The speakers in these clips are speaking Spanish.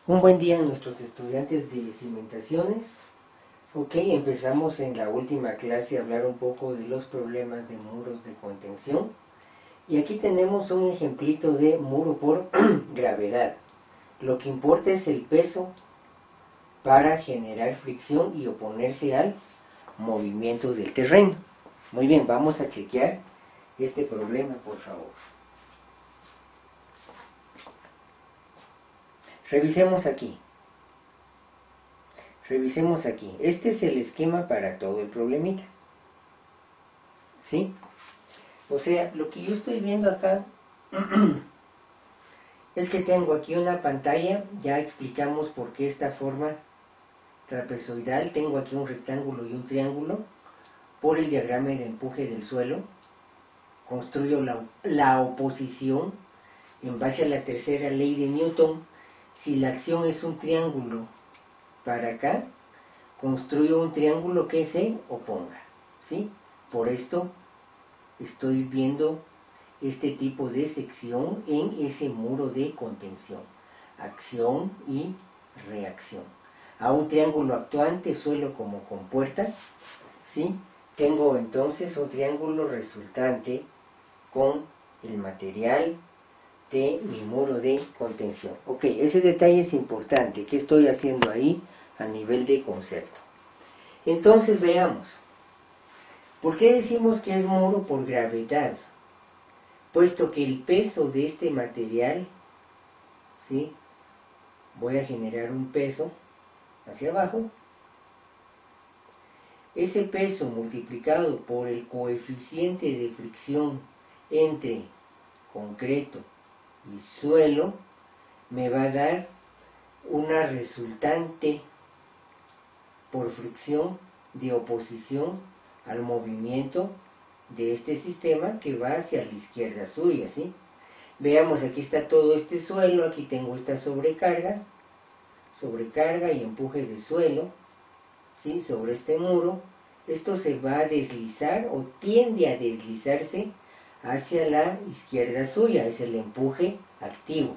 Un buen día a nuestros estudiantes de cimentaciones. Ok, empezamos en la última clase a hablar un poco de los problemas de muros de contención. Y aquí tenemos un ejemplito de muro por gravedad. Lo que importa es el peso para generar fricción y oponerse al movimiento del terreno. Muy bien, vamos a chequear este problema, por favor. Revisemos aquí. Este es el esquema para todo el problemita. ¿Sí? O sea, lo que yo estoy viendo acá es que tengo aquí una pantalla. Ya explicamos por qué esta forma trapezoidal. Tengo aquí un rectángulo y un triángulo. Por el diagrama de empuje del suelo construyo la oposición en base a la tercera ley de Newton. Si la acción es un triángulo para acá, construyo un triángulo que se oponga, ¿sí? Por esto estoy viendo este tipo de sección en ese muro de contención, acción y reacción. A un triángulo actuante, suelo como compuerta, ¿sí? Tengo entonces un triángulo resultante con el material de mi muro de contención. Ok, ese detalle es importante. ¿Qué estoy haciendo ahí a nivel de concepto? Entonces veamos. ¿Por qué decimos que es muro por gravedad? Puesto que el peso de este material, ¿sí? Voy a generar un peso hacia abajo. Ese peso multiplicado por el coeficiente de fricción entre concreto y suelo me va a dar una resultante por fricción de oposición al movimiento de este sistema que va hacia la izquierda suya, ¿sí? Veamos, aquí está todo este suelo, aquí tengo esta sobrecarga y empuje de suelo, ¿sí? Sobre este muro. Esto se va a deslizar o tiende a deslizarse hacia la izquierda suya, es el empuje activo.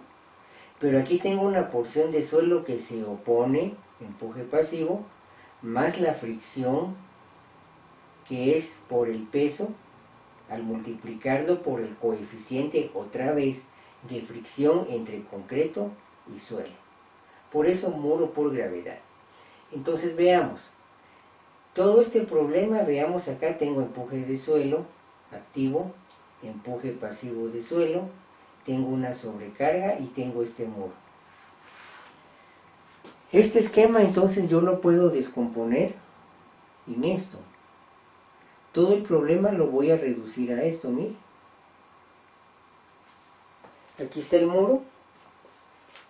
Pero aquí tengo una porción de suelo que se opone, empuje pasivo, más la fricción que es por el peso, al multiplicarlo por el coeficiente otra vez de fricción entre concreto y suelo. Por eso muro por gravedad. Entonces veamos. Todo este problema, veamos acá, tengo empuje de suelo activo, empuje pasivo de suelo, tengo una sobrecarga y tengo este muro. Este esquema entonces yo lo puedo descomponer en esto. Todo el problema lo voy a reducir a esto, mire. Aquí está el muro,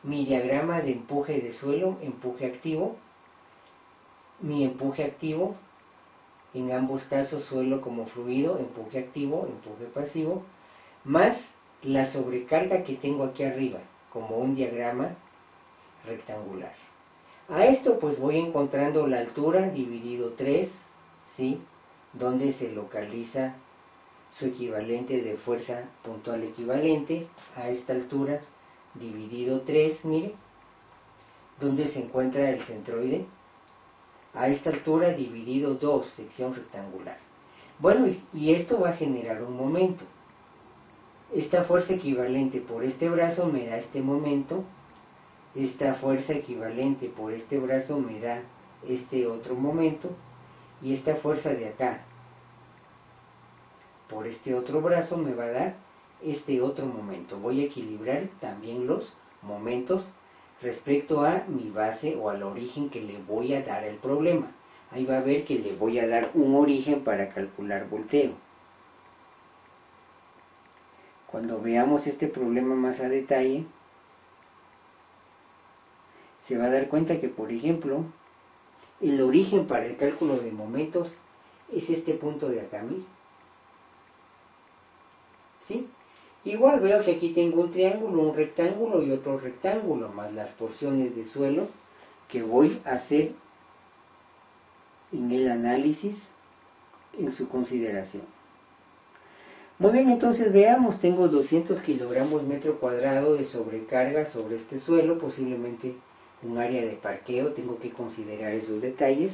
mi diagrama de empuje de suelo, empuje activo, mi empuje activo, en ambos casos suelo como fluido, empuje activo, empuje pasivo, más la sobrecarga que tengo aquí arriba, como un diagrama rectangular. A esto pues voy encontrando la altura dividido 3, ¿sí? Donde se localiza su equivalente de fuerza puntual equivalente a esta altura dividido 3, mire, donde se encuentra el centroide, a esta altura dividido 2, sección rectangular. Bueno, y esto va a generar un momento. Esta fuerza equivalente por este brazo me da este momento, esta fuerza equivalente por este brazo me da este otro momento, y esta fuerza de acá por este otro brazo me va a dar este otro momento. Voy a equilibrar también los momentos respecto a mi base o al origen que le voy a dar al problema. Ahí va a ver que le voy a dar un origen para calcular volteo. Cuando veamos este problema más a detalle, se va a dar cuenta que, por ejemplo, el origen para el cálculo de momentos es este punto de acá, ¿sí? ¿Sí? Igual veo que aquí tengo un triángulo, un rectángulo y otro rectángulo, más las porciones de suelo que voy a hacer en el análisis en su consideración. Muy bien, entonces veamos, tengo 200 kilogramos metro cuadrado de sobrecarga sobre este suelo, posiblemente un área de parqueo, tengo que considerar esos detalles.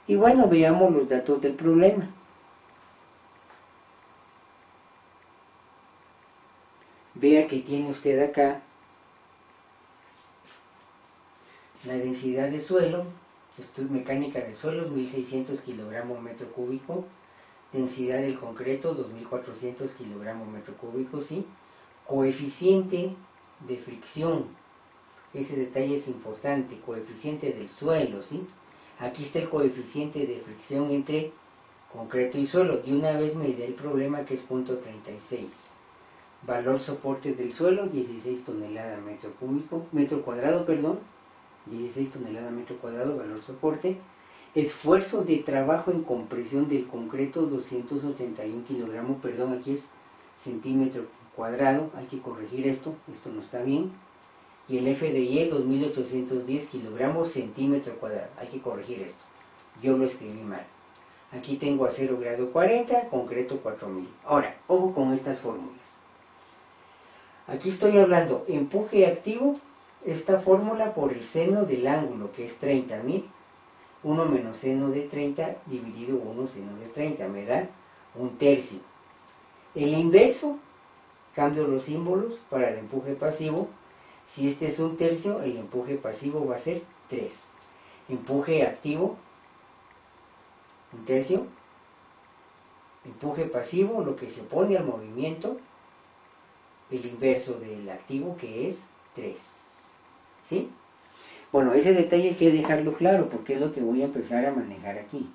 Y bueno, veamos los datos del problema. Vea que tiene usted acá la densidad de suelo, esto es mecánica de suelos, 1600 kilogramos metro cúbico, densidad del concreto, 2400 kilogramos metro cúbico, ¿sí? Coeficiente de fricción, ese detalle es importante, coeficiente del suelo, ¿sí? Aquí está el coeficiente de fricción entre concreto y suelo. De una vez me da el problema que es 0.36. Valor soporte del suelo, 16 toneladas metro cuadrado, 16 toneladas metro cuadrado, valor soporte. Esfuerzo de trabajo en compresión del concreto, 281 kilogramos, aquí es centímetro cuadrado, hay que corregir esto no está bien. Y el FDI 2810 kilogramos centímetro cuadrado, hay que corregir esto, yo lo escribí mal. Aquí tengo acero grado 40, concreto 4000. Ahora, ojo con estas fórmulas. Aquí estoy hablando empuje activo, esta fórmula por el seno del ángulo, que es 30.000, 1 menos seno de 30 dividido 1 seno de 30, me da 1/3. El inverso, cambio los símbolos para el empuje pasivo. Si este es 1/3, el empuje pasivo va a ser 3. Empuje activo, 1/3. Empuje pasivo, lo que se opone al movimiento, el inverso del activo, que es 3. ¿Sí? Bueno, ese detalle hay que dejarlo claro porque es lo que voy a empezar a manejar aquí.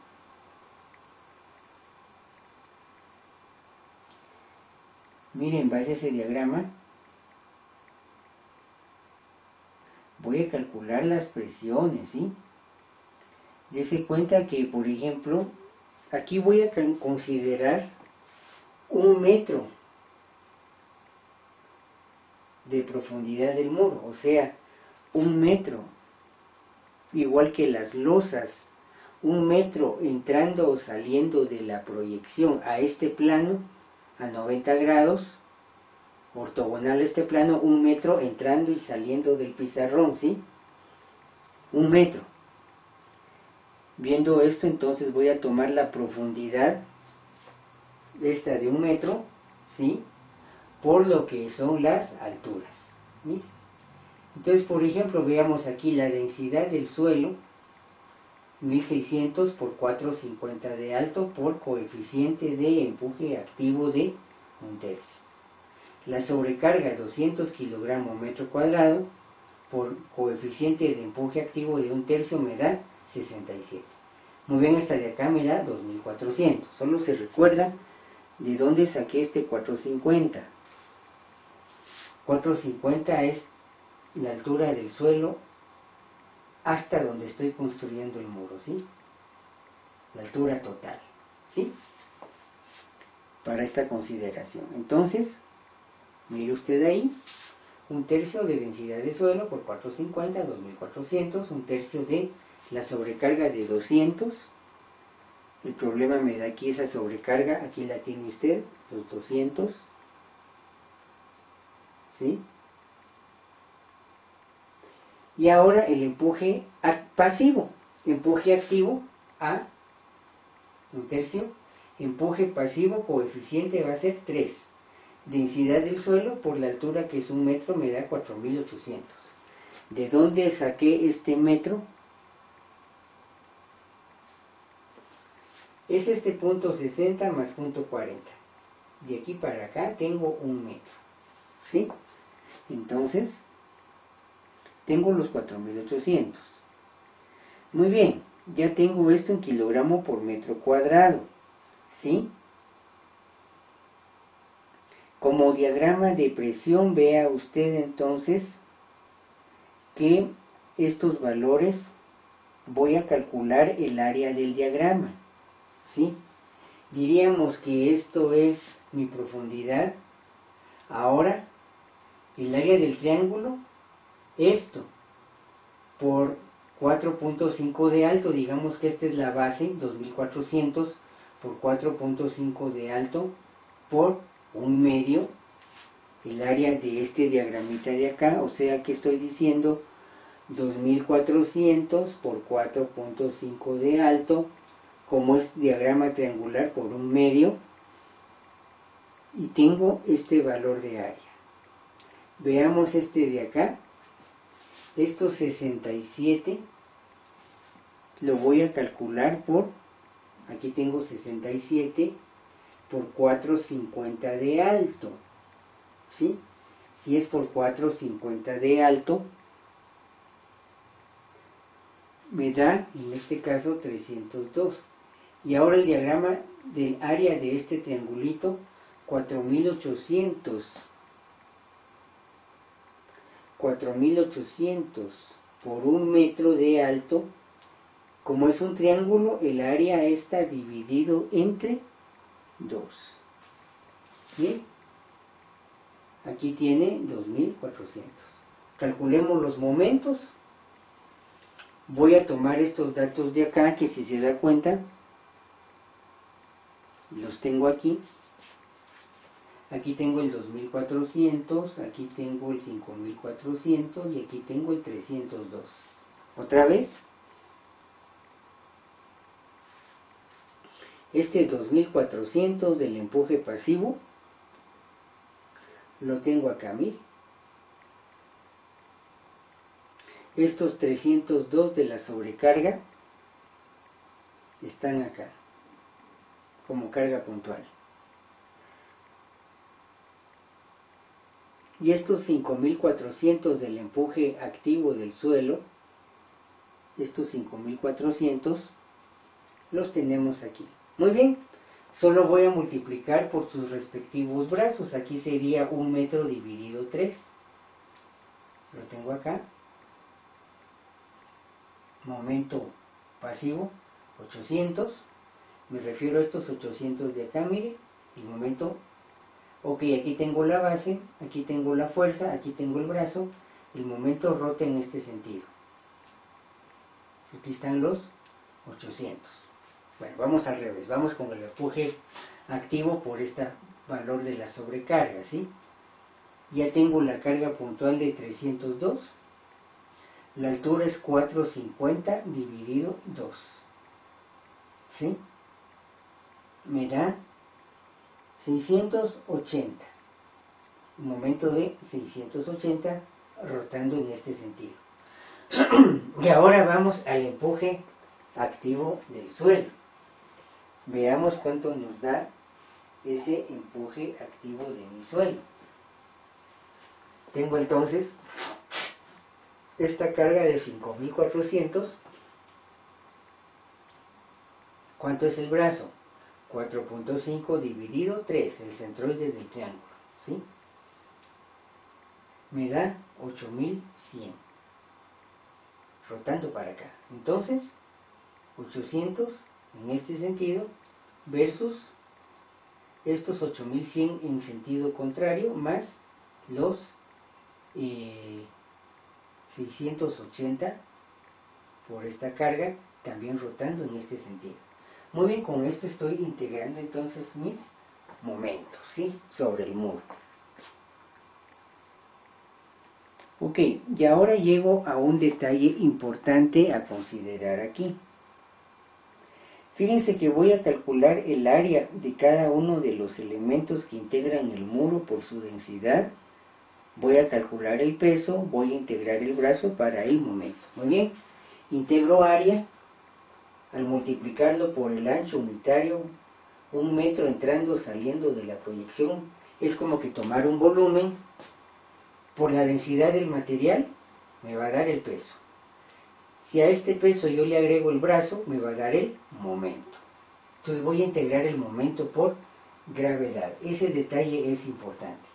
Miren, en base a ese diagrama, voy a calcular las presiones, ¿sí? Dese cuenta que, por ejemplo, aquí voy a considerar 1 metro de profundidad del muro, o sea, 1 metro, igual que las losas, 1 metro entrando o saliendo de la proyección a este plano, a 90 grados, ortogonal a este plano, 1 metro entrando y saliendo del pizarrón, ¿sí? 1 metro. Viendo esto, entonces voy a tomar la profundidad esta de 1 metro, ¿sí? Por lo que son las alturas, ¿sí? Entonces, por ejemplo, veamos aquí la densidad del suelo, 1600 por 450 de alto por coeficiente de empuje activo de 1/3. La sobrecarga 200 kilogramos metro cuadrado por coeficiente de empuje activo de 1/3 me da 67. Muy bien, esta de acá me da 2400. Solo se recuerda de dónde saqué este 450. 450 es la altura del suelo hasta donde estoy construyendo el muro, ¿sí? La altura total, ¿sí? Para esta consideración. Entonces, mire usted ahí, 1/3 de densidad de suelo por 450, 2400, 1/3 de la sobrecarga de 200. El problema me da aquí esa sobrecarga, aquí la tiene usted, los 200, ¿sí? Y ahora el empuje pasivo, empuje activo a 1/3, empuje pasivo, coeficiente va a ser 3. Densidad del suelo por la altura que es 1 metro me da 4800. ¿De dónde saqué este metro? Es este punto 60 más punto 40. De aquí para acá tengo 1 metro, ¿sí? Entonces, tengo los 4800. Muy bien, ya tengo esto en kilogramo por metro cuadrado, ¿sí? Como diagrama de presión, vea usted entonces que estos valores voy a calcular el área del diagrama, ¿sí? Diríamos que esto es mi profundidad. Ahora, el área del triángulo, esto, por 4.5 de alto, digamos que esta es la base, 2400 por 4.5 de alto, por 1/2, el área de este diagramita de acá, o sea que estoy diciendo 2400 por 4.5 de alto, como es diagrama triangular por un medio, y tengo este valor de área. Veamos este de acá. Estos 67 lo voy a calcular por, aquí tengo 67 por 450 de alto, ¿sí? Si es por 450 de alto, me da, en este caso, 302. Y ahora el diagrama del área de este triangulito, 4800. 4800 por 1 metro de alto. Como es un triángulo, el área está dividido entre 2. ¿Sí? Aquí tiene 2400. Calculemos los momentos. Voy a tomar estos datos de acá, que si se da cuenta, los tengo aquí. Aquí tengo el 2400, aquí tengo el 5400 y aquí tengo el 302. Otra vez, este 2400 del empuje pasivo lo tengo acá, mire. Estos 302 de la sobrecarga están acá, como carga puntual. Y estos 5400 del empuje activo del suelo, estos 5400 los tenemos aquí. Muy bien, solo voy a multiplicar por sus respectivos brazos. Aquí sería 1 metro dividido 3. Lo tengo acá. Momento pasivo, 800. Me refiero a estos 800 de acá, mire. El momento. Ok, aquí tengo la base, aquí tengo la fuerza, aquí tengo el brazo. El momento rota en este sentido. Aquí están los 800. Bueno, vamos al revés. Vamos con el empuje activo por este valor de la sobrecarga, ¿sí? Ya tengo la carga puntual de 302. La altura es 450 dividido 2. ¿Sí? Me da 680. Un momento de 680 rotando en este sentido. Y ahora vamos al empuje activo del suelo. Veamos cuánto nos da ese empuje activo de mi suelo. Tengo entonces esta carga de 5400. ¿Cuánto es el brazo? 4.5 dividido 3, el centroide del triángulo, ¿sí? Me da 8100. Rotando para acá. Entonces, 800 en este sentido versus estos 8100 en sentido contrario, más los 680 por esta carga, también rotando en este sentido. Muy bien, con esto estoy integrando entonces mis momentos, ¿sí? Sobre el muro. Ok, y ahora llego a un detalle importante a considerar aquí. Fíjense que voy a calcular el área de cada uno de los elementos que integran el muro por su densidad. Voy a calcular el peso, voy a integrar el brazo para el momento. Muy bien, integro área. Al multiplicarlo por el ancho unitario, 1 metro entrando o saliendo de la proyección, es como que tomar un volumen. Por la densidad del material, me va a dar el peso. Si a este peso yo le agrego el brazo, me va a dar el momento. Entonces voy a integrar el momento por gravedad. Ese detalle es importante.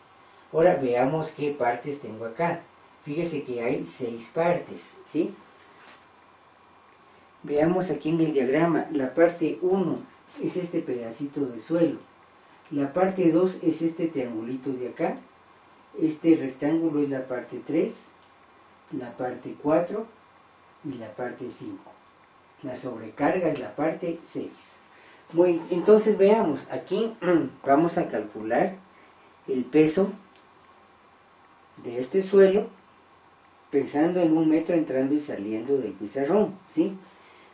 Ahora veamos qué partes tengo acá. Fíjese que hay 6 partes, ¿sí? Veamos aquí en el diagrama. La parte 1 es este pedacito de suelo. La parte 2 es este triangulito de acá. Este rectángulo es la parte 3, la parte 4 y la parte 5. La sobrecarga es la parte 6. Muy, entonces veamos, aquí vamos a calcular el peso de este suelo pensando en 1 metro entrando y saliendo del pizarrón, ¿sí?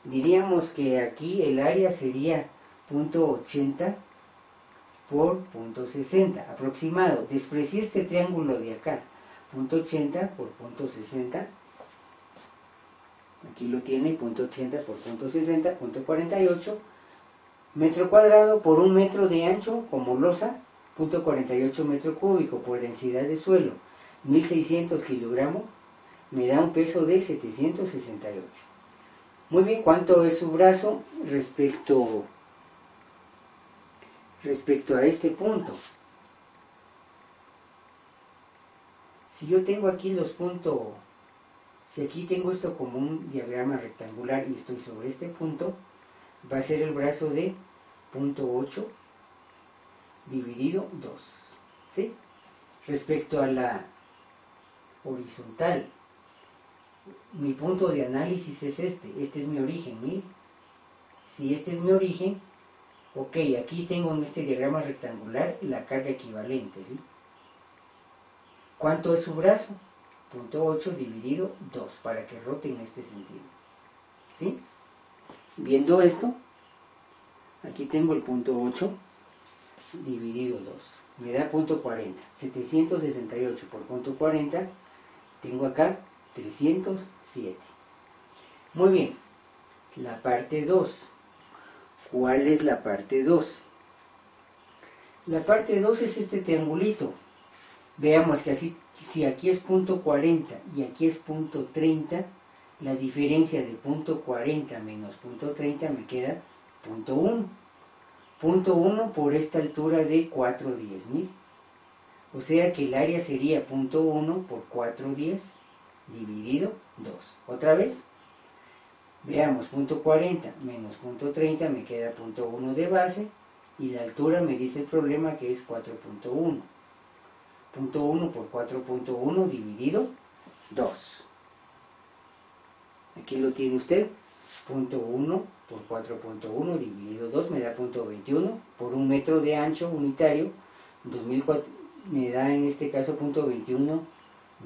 Diríamos que aquí el área sería 0.80 por 0.60, aproximado. Desprecié este triángulo de acá, 0.80 por 0.60, aquí lo tiene, 0.80 por 0.60, 0.48, metro cuadrado por 1 metro de ancho como losa, 0.48 metro cúbico por densidad de suelo, 1600 kilogramos, me da un peso de 768. Muy bien, ¿cuánto es su brazo respecto a este punto? Si yo tengo aquí los puntos, si aquí tengo esto como un diagrama rectangular y estoy sobre este punto, va a ser el brazo de 0.8 dividido 2, ¿sí? Respecto a la horizontal, mi punto de análisis es este es mi origen, ¿sí? Si este es mi origen, ok, aquí tengo en este diagrama rectangular la carga equivalente, ¿sí? ¿Cuánto es su brazo? 0.8 dividido 2, para que rote en este sentido, ¿sí? Viendo esto, aquí tengo el 0.8 dividido 2, me da 0.40, 768 por 0.40, tengo acá 307. Muy bien, la parte 2. ¿Cuál es la parte 2? La parte 2 es este triangulito. Veamos que así, si aquí es 0.40 y aquí es 0.30, la diferencia de 0.40 menos 0.30 me queda 0.1. 0.1 por esta altura de 4/10,000. O sea que el área sería 0.1 por 4/10 dividido 2. Otra vez, veamos, 0.40 menos 0.30 me queda 0.1 de base y la altura me dice el problema que es 4.1. 0.1 por 4.1 dividido 2. Aquí lo tiene usted, 0.1 por 4.1 dividido 2 me da 0.21 por 1 metro de ancho unitario, 2004, me da en este caso 0.21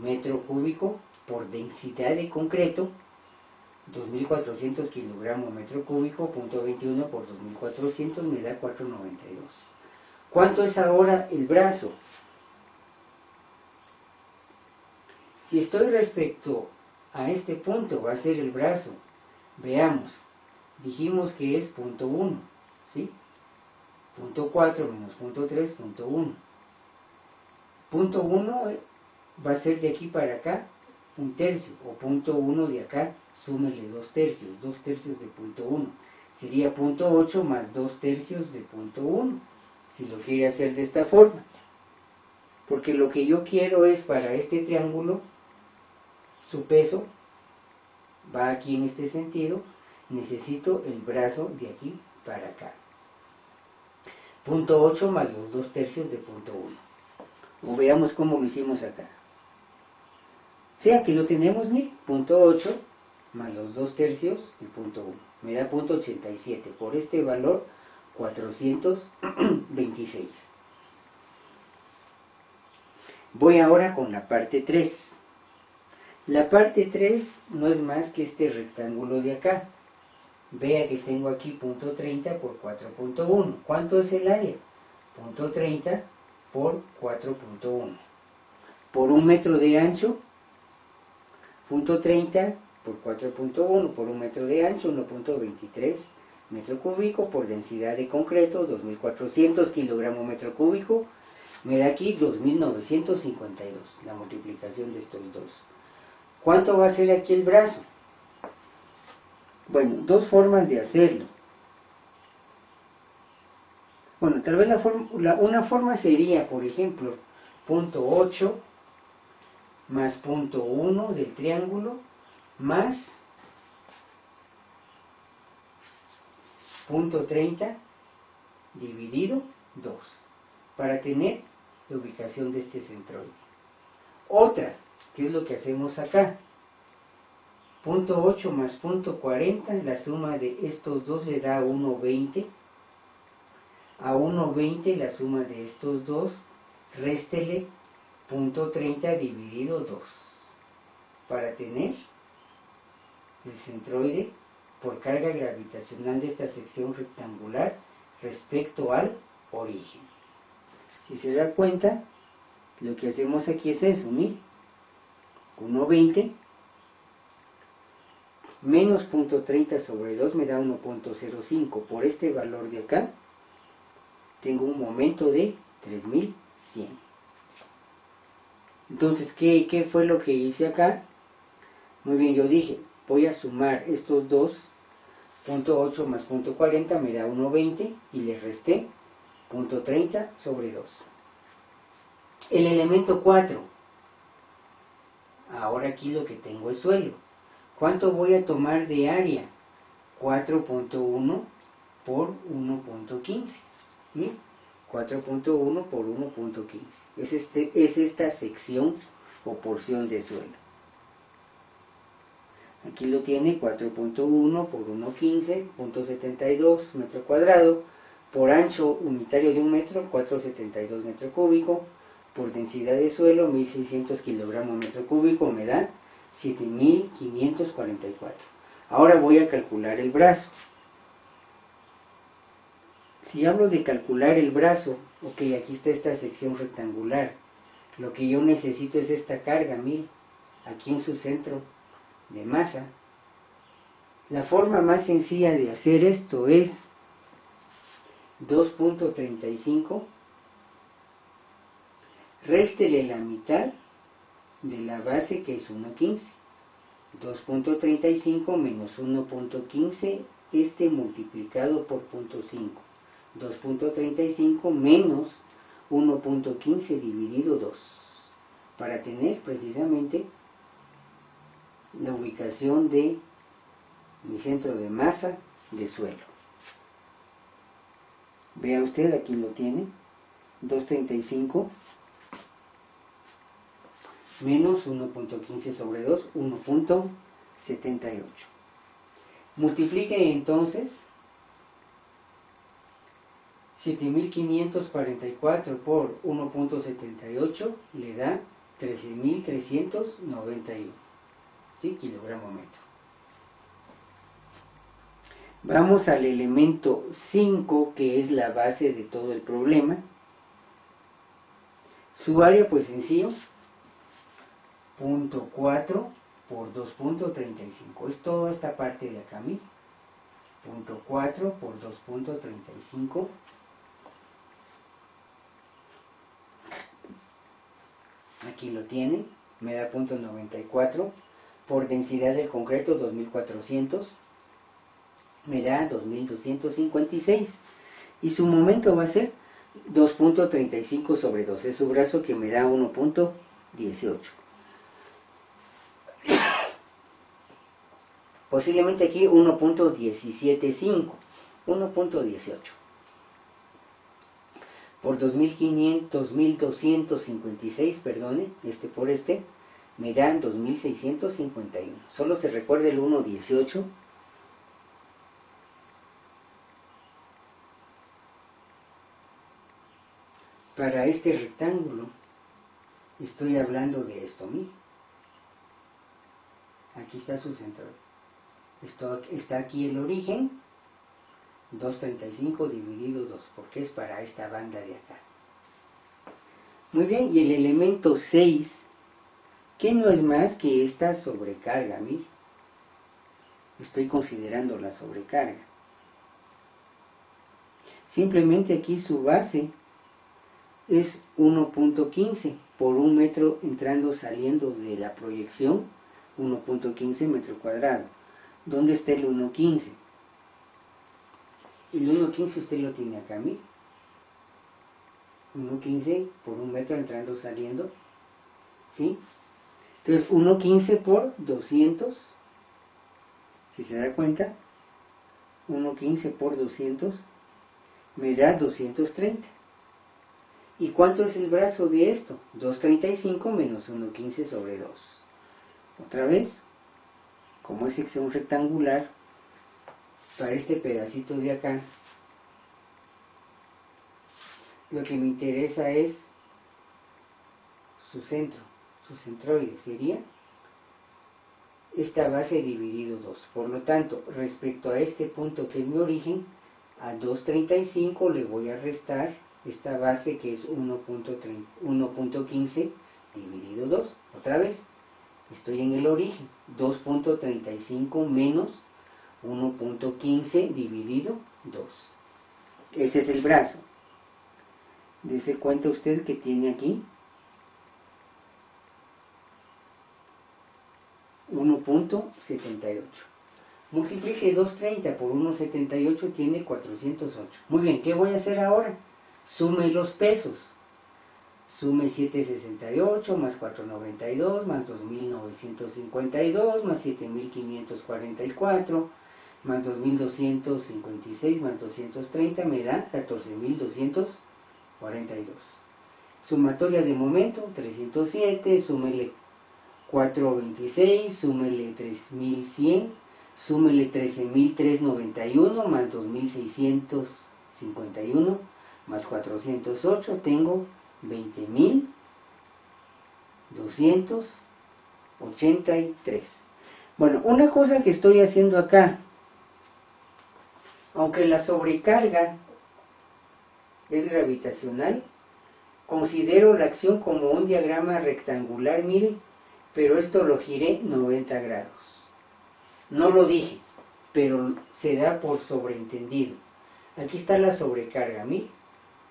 metro cúbico por densidad de concreto, 2400 kilogramos metro cúbico, 0.21 por 2400 me da 492. ¿Cuánto es ahora el brazo? Si estoy respecto a este punto, va a ser el brazo. Veamos, dijimos que es 0.1, ¿sí? 0.4 menos 0.3, 0.1. 0.1 va a ser de aquí para acá 1/3, o 0.1 de acá, súmele 2/3, 2/3 de 0.1. Sería 0.8 más 2/3 de 0.1, si lo quiere hacer de esta forma. Porque lo que yo quiero es para este triángulo, su peso va aquí en este sentido, necesito el brazo de aquí para acá. 0.8 más los 2/3 de 0.1. O veamos cómo lo hicimos acá. Sí, aquí lo tenemos, mire, 0.8 más los 2/3 de 0.1. Me da 0.87. Por este valor, 426. Voy ahora con la parte 3. La parte 3 no es más que este rectángulo de acá. Vea que tengo aquí 0.30 por 4.1. ¿Cuánto es el área? 0.30 por 4.1. Por 1 metro de ancho, 0.30 por 4.1 por 1 metro de ancho, 1.23 metro cúbico por densidad de concreto, 2400 kilogramos metro cúbico, me da aquí 2952, la multiplicación de estos dos. ¿Cuánto va a ser aquí el brazo? Bueno, dos formas de hacerlo. Bueno, tal vez una forma sería, por ejemplo, 0.8 más 0.1 del triángulo más 0.30 dividido 2, para tener la ubicación de este centroide. Otra, que es lo que hacemos acá, 0.8 más 0.40, la suma de estos dos le da 1.20, a 1.20 la suma de estos dos, réstele 0.30 dividido 2. para tener el centroide por carga gravitacional de esta sección rectangular respecto al origen. Si se da cuenta, lo que hacemos aquí es eso, mire, 1,20 menos 0.30 sobre 2 me da 1.05. Por este valor de acá, tengo un momento de 3100. Entonces, ¿qué fue lo que hice acá? Muy bien, yo dije, voy a sumar estos dos, 0.8 más 0.40 me da 1,20 y le resté 0.30 sobre 2. El elemento 4. Ahora aquí lo que tengo es suelo. ¿Cuánto voy a tomar de área? 4.1 por 1.15. ¿Sí? 4.1 por 1.15. Es esta sección o porción de suelo. Aquí lo tiene, 4.1 por 1.15, 0.72 metro cuadrado, por ancho unitario de 1 metro, 4.72 metro cúbico, por densidad de suelo, 1.600 kilogramos metro cúbico, me da 7.544. Ahora voy a calcular el brazo. Si hablo de calcular el brazo, ok, aquí está esta sección rectangular. Lo que yo necesito es esta carga, mire, aquí en su centro de masa. La forma más sencilla de hacer esto es 2.35, réstele la mitad de la base, que es 1.15. 2.35 menos 1.15, multiplicado por 0.5. 2.35 menos 1.15 dividido 2, para tener precisamente la ubicación de mi centro de masa de suelo. Vea usted, aquí lo tiene, 2.35 menos 1.15 sobre 2, 1.78. Multiplique entonces 7.544 por 1.78 le da 13.391, ¿sí? Kilogramo metro. Vamos al elemento 5, que es la base de todo el problema. Su área, pues sencillo, 0.4 por 2.35. Es toda esta parte de acá, mire. 0.4 por 2.35. Aquí lo tiene, me da 0.94. Por densidad del concreto, 2400, me da 2256. Y su momento va a ser 2.35 sobre 2. Es su brazo, que me da 1.18. Posiblemente aquí 1.175, 1.18. Por 2256, perdone, por me dan 2651. Solo se recuerde el 1.18. Para este rectángulo estoy hablando de esto, mire. Aquí está su centro. Está aquí el origen, 235 dividido 2, porque es para esta banda de acá. Muy bien, y el elemento 6, que no es más que esta sobrecarga, mire. Estoy considerando la sobrecarga. Simplemente aquí su base es 1.15 por 1 metro entrando, saliendo de la proyección, 1.15 metro cuadrado. ¿Dónde está el 1.15? El 1.15 usted lo tiene acá, mire. 1.15 por 1 metro entrando, saliendo, ¿sí? Entonces 1.15 por 200, si se da cuenta, 1.15 por 200 me da 230. ¿Y cuánto es el brazo de esto? 235 menos 1.15 sobre 2. Otra vez, como es sección rectangular, para este pedacito de acá, lo que me interesa es su centro, su centroide, sería esta base dividido 2. Por lo tanto, respecto a este punto que es mi origen, a 2.35 le voy a restar esta base que es 1.15 dividido 2. Otra vez, estoy en el origen, 2.35 menos 1.15 dividido 2. Ese es el brazo. Dese cuenta usted que tiene aquí 1.78. Multiplique 230 por 1.78, tiene 408. Muy bien, ¿qué voy a hacer ahora? Sume los pesos. Sume 768 más 492 más 2.952 más 7.544 más 2.256 más 230 me da 14.242. Sumatoria de momento 307, súmele 426, súmele 3100, súmele 13.391 más 2.651 más 408, tengo 20.283. Bueno, una cosa que estoy haciendo acá, aunque la sobrecarga es gravitacional, considero la acción como un diagrama rectangular, mire, pero esto lo giré 90 grados. No lo dije, pero se da por sobreentendido. Aquí está la sobrecarga, mire,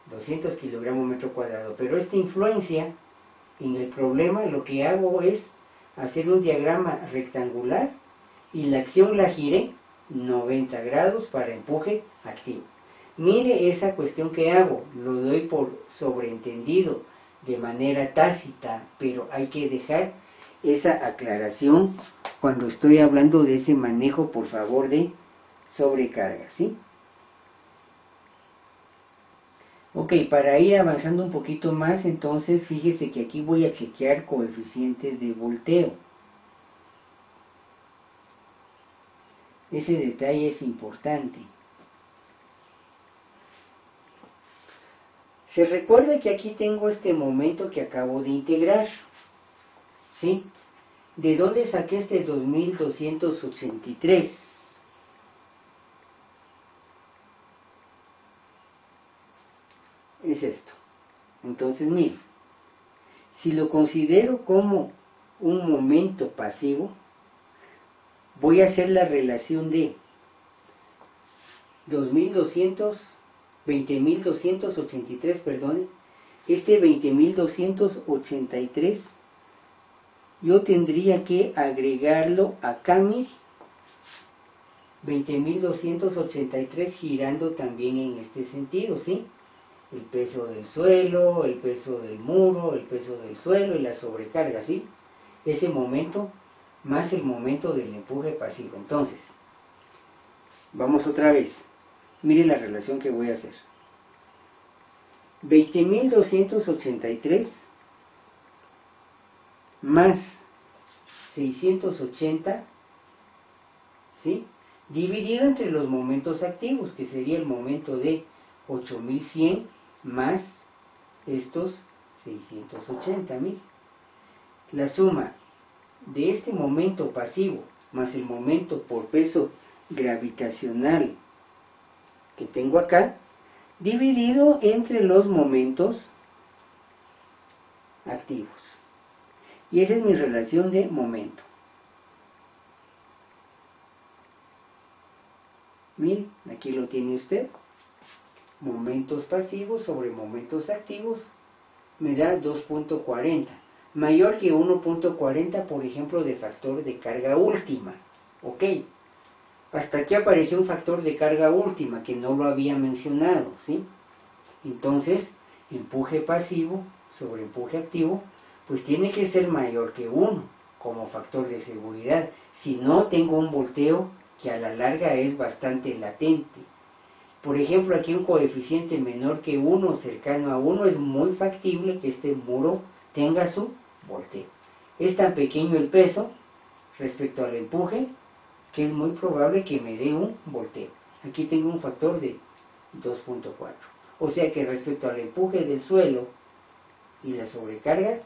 200 kilogramos metro cuadrado, pero esta influencia en el problema lo que hago es hacer un diagrama rectangular y la acción la giré 90 grados para empuje activo. Mire esa cuestión que hago, lo doy por sobreentendido de manera tácita, pero hay que dejar esa aclaración cuando estoy hablando de ese manejo, por favor, de sobrecarga, ¿sí? Ok, para ir avanzando un poquito más, entonces fíjese que aquí voy a chequear coeficientes de volteo. Ese detalle es importante. Se recuerda que aquí tengo este momento que acabo de integrar, ¿sí? ¿De dónde saqué este 2283? Es esto. Entonces, mire, si lo considero como un momento pasivo, voy a hacer la relación de 20.283, perdón, este 20.283, yo tendría que agregarlo acá, mire, 20.283 girando también en este sentido, ¿sí? El peso del suelo, el peso del muro, el peso del suelo y la sobrecarga, ¿sí? Ese momento más el momento del empuje pasivo. Entonces, vamos otra vez. Mire la relación que voy a hacer. 20.283 más 680, ¿sí? Dividido entre los momentos activos, que sería el momento de 8.100 más estos 680, mil. La suma de este momento pasivo más el momento por peso gravitacional que tengo acá, dividido entre los momentos activos. Y esa es mi relación de momento. Miren, aquí lo tiene usted. Momentos pasivos sobre momentos activos me da 2.40. Mayor que 1.40, por ejemplo, de factor de carga última. Ok. Hasta aquí apareció un factor de carga última que no lo había mencionado, ¿sí? Entonces, empuje pasivo sobre empuje activo, pues tiene que ser mayor que 1 como factor de seguridad. Si no, tengo un volteo que a la larga es bastante latente. Por ejemplo, aquí un coeficiente menor que 1, cercano a 1, es muy factible que este muro tenga su volteo. Es tan pequeño el peso respecto al empuje que es muy probable que me dé un volteo. Aquí tengo un factor de 2.4. O sea que respecto al empuje del suelo y la sobrecarga,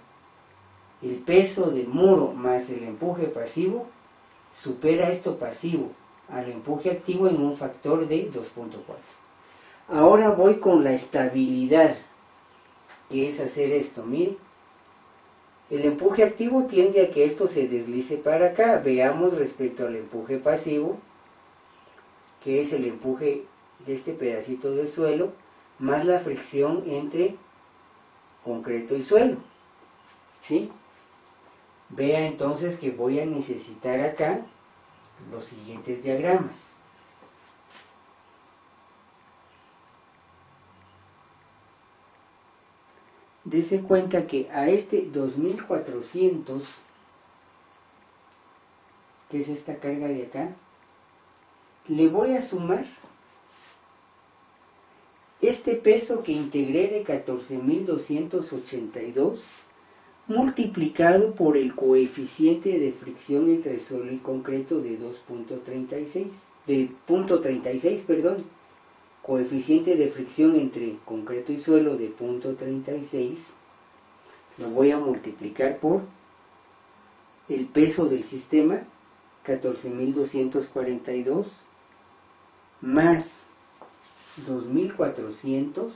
el peso del muro más el empuje pasivo supera esto pasivo al empuje activo en un factor de 2.4. Ahora voy con la estabilidad, que es hacer esto. Miren, el empuje activo tiende a que esto se deslice para acá. Veamos respecto al empuje pasivo, que es el empuje de este pedacito de suelo, más la fricción entre concreto y suelo. ¿Sí? Vea entonces que voy a necesitar acá los siguientes diagramas. Dese cuenta que a este 2400, que es esta carga de acá, le voy a sumar este peso que integré de 14.282 multiplicado por el coeficiente de fricción entre suelo y concreto de 0.36, perdón, coeficiente de fricción entre concreto y suelo de 0.36, lo voy a multiplicar por el peso del sistema, 14.242, más 2.400,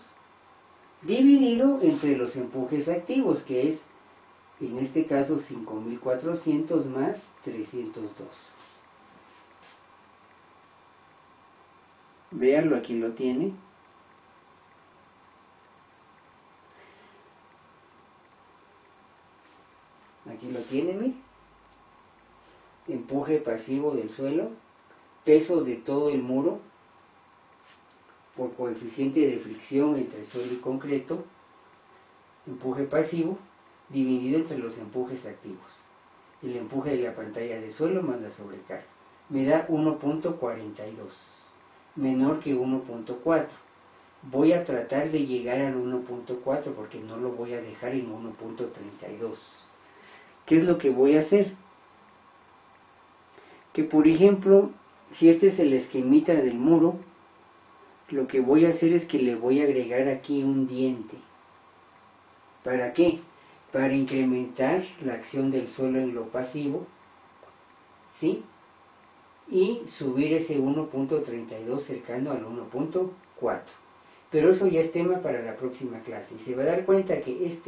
dividido entre los empujes activos, que es, en este caso, 5.400 más 302. Véanlo, aquí lo tiene. Aquí lo tiene, miren. Empuje pasivo del suelo, peso de todo el muro por coeficiente de fricción entre suelo y concreto, empuje pasivo dividido entre los empujes activos, el empuje de la pantalla de suelo más la sobrecarga, me da 1.42, menor que 1.4. Voy a tratar de llegar al 1.4 porque no lo voy a dejar en 1.32. ¿Qué es lo que voy a hacer? Que por ejemplo, si este es el esquemita del muro, lo que voy a hacer es que le voy a agregar aquí un diente. ¿Para qué? Para incrementar la acción del suelo en lo pasivo, ¿sí? Y subir ese 1.32 cercano al 1.4. Pero eso ya es tema para la próxima clase. Y se va a dar cuenta que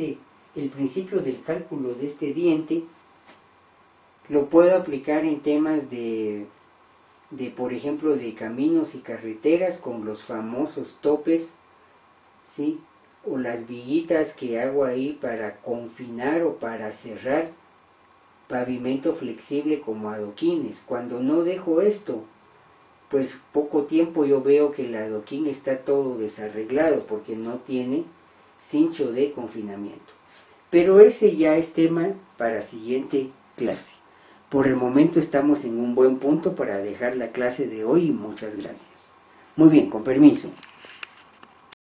el principio del cálculo de este diente lo puedo aplicar en temas de por ejemplo, de caminos y carreteras con los famosos topes, ¿sí? O las viguitas que hago ahí para confinar o para cerrar pavimento flexible como adoquines. Cuando no dejo esto, pues poco tiempo yo veo que el adoquín está todo desarreglado porque no tiene cincho de confinamiento. Pero ese ya es tema para siguiente clase. Por el momento estamos en un buen punto para dejar la clase de hoy y muchas gracias. Muy bien, con permiso.